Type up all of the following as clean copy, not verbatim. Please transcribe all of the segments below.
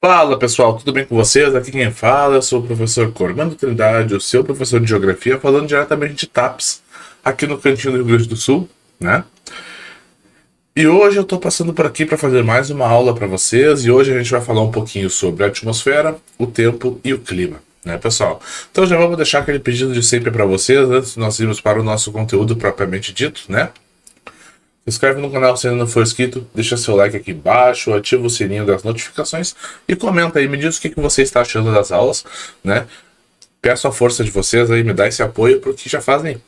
Fala pessoal, tudo bem com vocês? Aqui quem fala, eu sou o professor Cormando Trindade, o seu professor de Geografia, falando diretamente de TAPS, aqui no cantinho do Rio Grande do Sul, né? E hoje eu tô passando por aqui para fazer mais uma aula para vocês, e hoje a gente vai falar um pouquinho sobre a atmosfera, o tempo e o clima, né pessoal? Então já vamos deixar aquele pedido de sempre para vocês, antes de nós irmos para o nosso conteúdo propriamente dito, né? Se inscreve no canal se ainda não for inscrito, deixa seu like aqui embaixo, ativa o sininho das notificações e comenta aí, me diz o que você está achando das aulas, né? Peço a força de vocês aí, me dá esse apoio, porque já fazem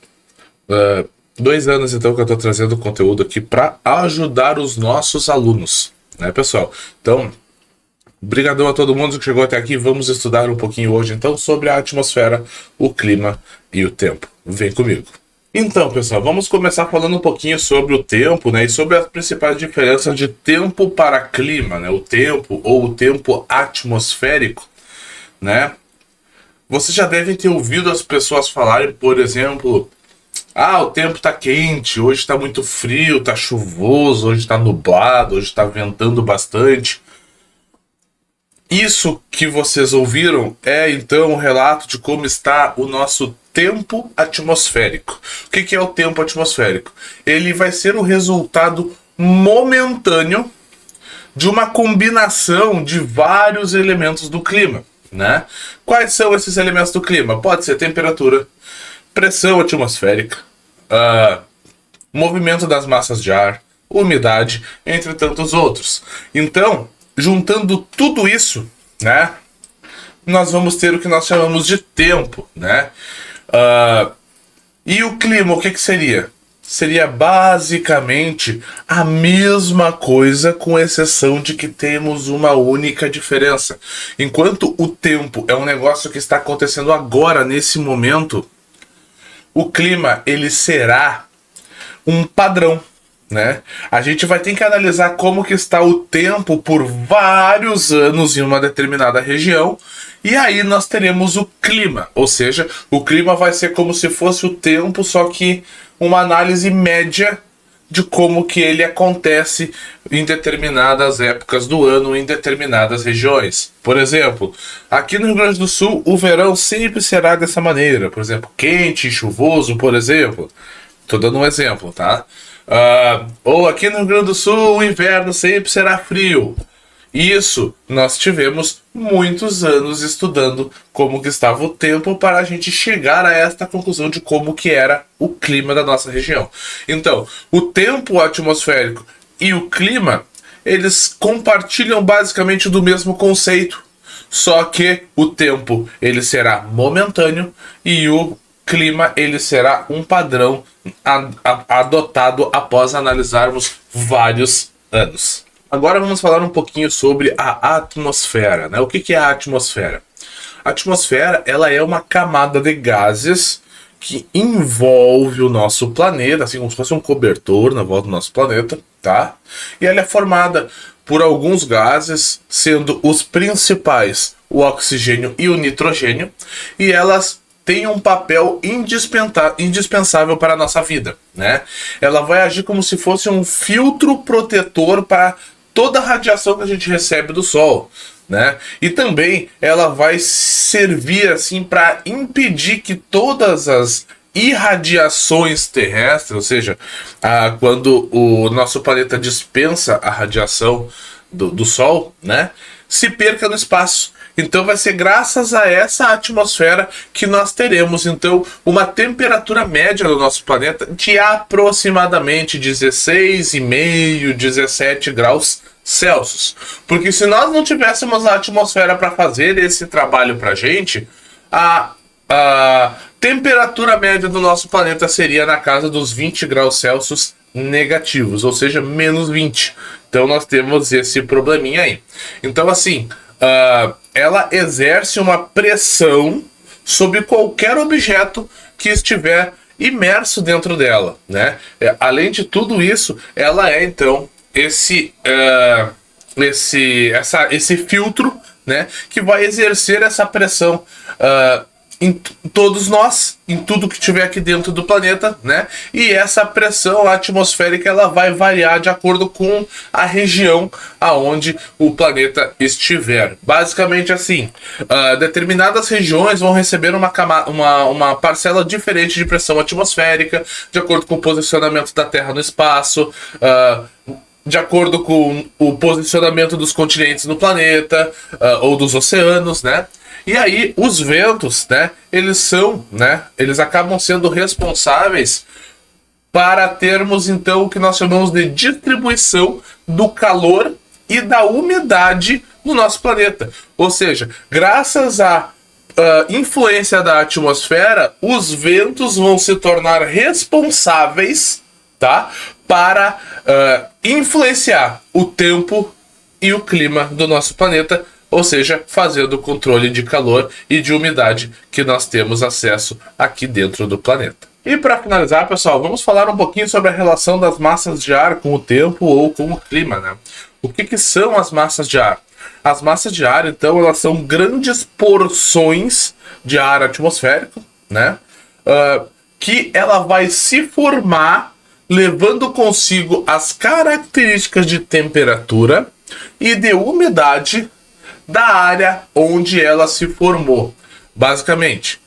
2 anos então que eu estou trazendo conteúdo aqui para ajudar os nossos alunos, né pessoal? Então, brigadão a todo mundo que chegou até aqui, vamos estudar um pouquinho hoje então sobre a atmosfera, o clima e o tempo. Vem comigo. Então, pessoal, vamos começar falando um pouquinho sobre o tempo, né, e sobre as principais diferenças de tempo para clima, né, o tempo ou o tempo atmosférico, né? Você já deve ter ouvido as pessoas falarem, por exemplo, o tempo tá quente, hoje tá muito frio, tá chuvoso, hoje tá nublado, hoje tá ventando bastante. Isso que vocês ouviram é então um relato de como está o nosso tempo atmosférico. O que é o tempo atmosférico? Ele vai ser o resultado momentâneo de uma combinação de vários elementos do clima, né? Quais são esses elementos do clima? Pode ser temperatura, pressão atmosférica, movimento das massas de ar, umidade, entre tantos outros. Então, juntando tudo isso, né, nós vamos ter o que nós chamamos de tempo, né? E o clima, o que seria? Seria basicamente a mesma coisa, com exceção de que temos uma única diferença. Enquanto o tempo é um negócio que está acontecendo agora, nesse momento, o clima, ele será um padrão, né? A gente vai ter que analisar como que está o tempo por vários anos em uma determinada região, e aí nós teremos o clima, ou seja, o clima vai ser como se fosse o tempo, só que uma análise média de como que ele acontece em determinadas épocas do ano, em determinadas regiões. Por exemplo, aqui no Rio Grande do Sul, o verão sempre será dessa maneira, por exemplo, quente, chuvoso, por exemplo. Tô dando um exemplo, tá? Ou aqui no Rio Grande do Sul, o inverno sempre será frio. Isso nós tivemos muitos anos estudando como que estava o tempo para a gente chegar a esta conclusão de como que era o clima da nossa região. Então, o tempo atmosférico e o clima, eles compartilham basicamente do mesmo conceito, só que o tempo ele será momentâneo e o clima ele será um padrão adotado após analisarmos vários anos. Agora vamos falar um pouquinho sobre a atmosfera, né? O que é a atmosfera? A atmosfera, ela é uma camada de gases que envolve o nosso planeta, assim como se fosse um cobertor na volta do nosso planeta, tá? E ela é formada por alguns gases, sendo os principais o oxigênio e o nitrogênio, e elas tem um papel indispensável para a nossa vida, né? Ela vai agir como se fosse um filtro protetor para toda a radiação que a gente recebe do Sol, né? E também ela vai servir assim para impedir que todas as irradiações terrestres, ou seja, quando o nosso planeta dispensa a radiação do Sol, né, se perca no espaço. Então vai ser graças a essa atmosfera que nós teremos então uma temperatura média do nosso planeta de aproximadamente 16,5, 17 graus Celsius. Porque se nós não tivéssemos a atmosfera para fazer esse trabalho para a gente, a temperatura média do nosso planeta seria na casa dos 20 graus Celsius negativos, ou seja, menos 20. Então nós temos esse probleminha aí. Então assim, ela exerce uma pressão sobre qualquer objeto que estiver imerso dentro dela, né? Além de tudo isso, ela é então esse filtro, né, que vai exercer essa pressão em todos nós, em tudo que tiver aqui dentro do planeta, né? E essa pressão atmosférica ela vai variar de acordo com a região aonde o planeta estiver. Basicamente assim, determinadas regiões vão receber uma parcela diferente de pressão atmosférica, de acordo com o posicionamento da Terra no espaço, de acordo com o posicionamento dos continentes no planeta, ou dos oceanos, né? E aí, os ventos, né, eles acabam sendo responsáveis para termos, então, o que nós chamamos de distribuição do calor e da umidade no nosso planeta. Ou seja, graças à influência da atmosfera, os ventos vão se tornar responsáveis, tá, para influenciar o tempo e o clima do nosso planeta, ou seja, fazendo o controle de calor e de umidade que nós temos acesso aqui dentro do planeta. E para finalizar, pessoal, vamos falar um pouquinho sobre a relação das massas de ar com o tempo ou com o clima, né? O que são as massas de ar? As massas de ar, então, elas são grandes porções de ar atmosférico, né? Que ela vai se formar levando consigo as características de temperatura e de umidade da área onde ela se formou. Basicamente,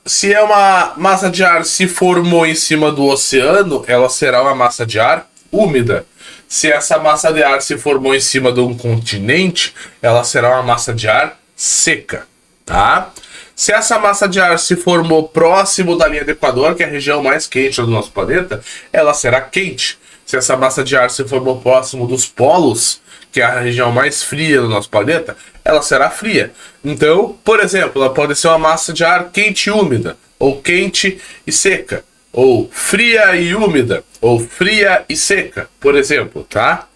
se é uma massa de ar se formou em cima do oceano, ela será uma massa de ar úmida. Se essa massa de ar se formou em cima de um continente, ela será uma massa de ar seca, tá? Se essa massa de ar se formou próximo da linha do Equador, que é a região mais quente do nosso planeta, ela será quente. Se essa massa de ar se formou próximo dos polos, que é a região mais fria do nosso planeta, ela será fria. Então, por exemplo, ela pode ser uma massa de ar quente e úmida, ou quente e seca, ou fria e úmida, ou fria e seca, por exemplo, tá?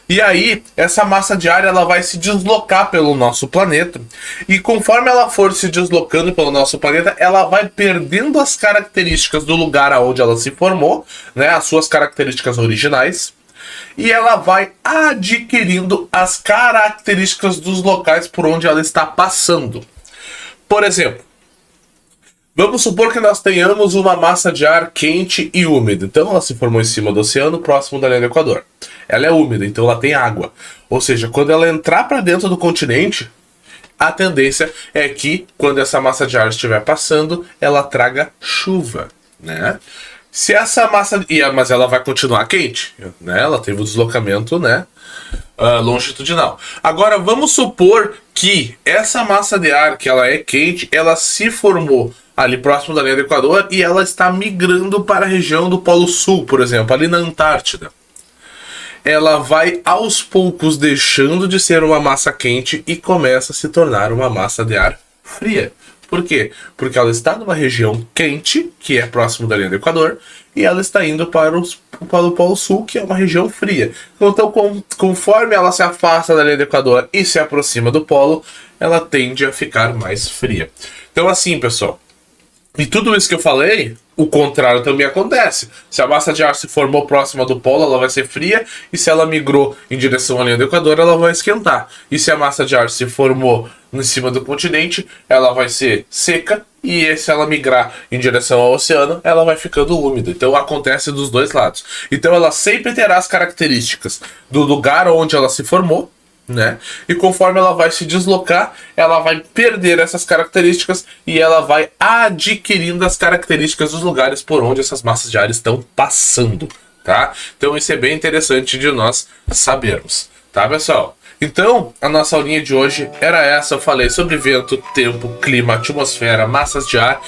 E aí, essa massa de ar ela vai se deslocar pelo nosso planeta, e conforme ela for se deslocando pelo nosso planeta, ela vai perdendo as características do lugar aonde ela se formou, né, as suas características originais, e ela vai adquirindo as características dos locais por onde ela está passando. Por exemplo, vamos supor que nós tenhamos uma massa de ar quente e úmida. Então ela se formou em cima do oceano, próximo da linha do Equador. Ela é úmida, então ela tem água. Ou seja, quando ela entrar para dentro do continente, a tendência é que, quando essa massa de ar estiver passando, ela traga chuva, né? Se essa massa... Mas ela vai continuar quente, né? Ela teve o deslocamento, né, longitudinal. Agora, vamos supor que essa massa de ar, que ela é quente, ela se formou ali próximo da linha do Equador e ela está migrando para a região do Polo Sul, por exemplo, ali na Antártida. Ela vai, aos poucos, deixando de ser uma massa quente e começa a se tornar uma massa de ar fria. Por quê? Porque ela está numa região quente, que é próximo da linha do Equador, e ela está indo para o Polo Sul, que é uma região fria. Então, conforme ela se afasta da linha do Equador e se aproxima do polo, ela tende a ficar mais fria. Então, assim, pessoal, e tudo isso que eu falei, o contrário também acontece. Se a massa de ar se formou próxima do polo, ela vai ser fria, e se ela migrou em direção à linha do Equador, ela vai esquentar. E se a massa de ar se formou em cima do continente, ela vai ser seca, e se ela migrar em direção ao oceano, ela vai ficando úmida. Então acontece dos dois lados. Então ela sempre terá as características do lugar onde ela se formou, né? E conforme ela vai se deslocar, ela vai perder essas características e ela vai adquirindo as características dos lugares por onde essas massas de ar estão passando, tá? Então isso é bem interessante de nós sabermos, tá, pessoal? Então, a nossa aulinha de hoje era essa. Eu falei sobre vento, tempo, clima, atmosfera, massas de ar.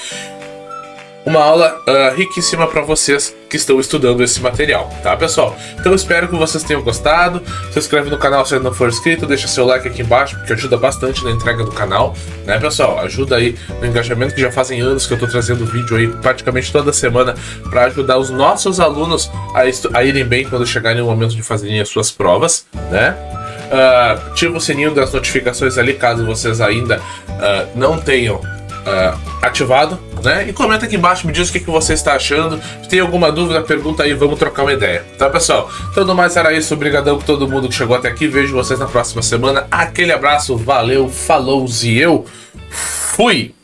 Uma aula riquíssima para vocês que estão estudando esse material, tá, pessoal? Então eu espero que vocês tenham gostado. Se inscreve no canal se ainda não for inscrito, deixa seu like aqui embaixo, porque ajuda bastante na entrega do canal, né, pessoal? Ajuda aí no engajamento, que já fazem anos que eu tô trazendo vídeo aí praticamente toda semana para ajudar os nossos alunos a irem bem quando chegarem no momento de fazerem as suas provas, né? Ativa o sininho das notificações ali, caso vocês ainda não tenham ativado, né? E comenta aqui embaixo, me diz o que você está achando. Se tem alguma dúvida, pergunta aí, vamos trocar uma ideia, tá, pessoal? Então, no mais era isso. Obrigadão por todo mundo que chegou até aqui. Vejo vocês na próxima semana. Aquele abraço, valeu, falou e eu fui!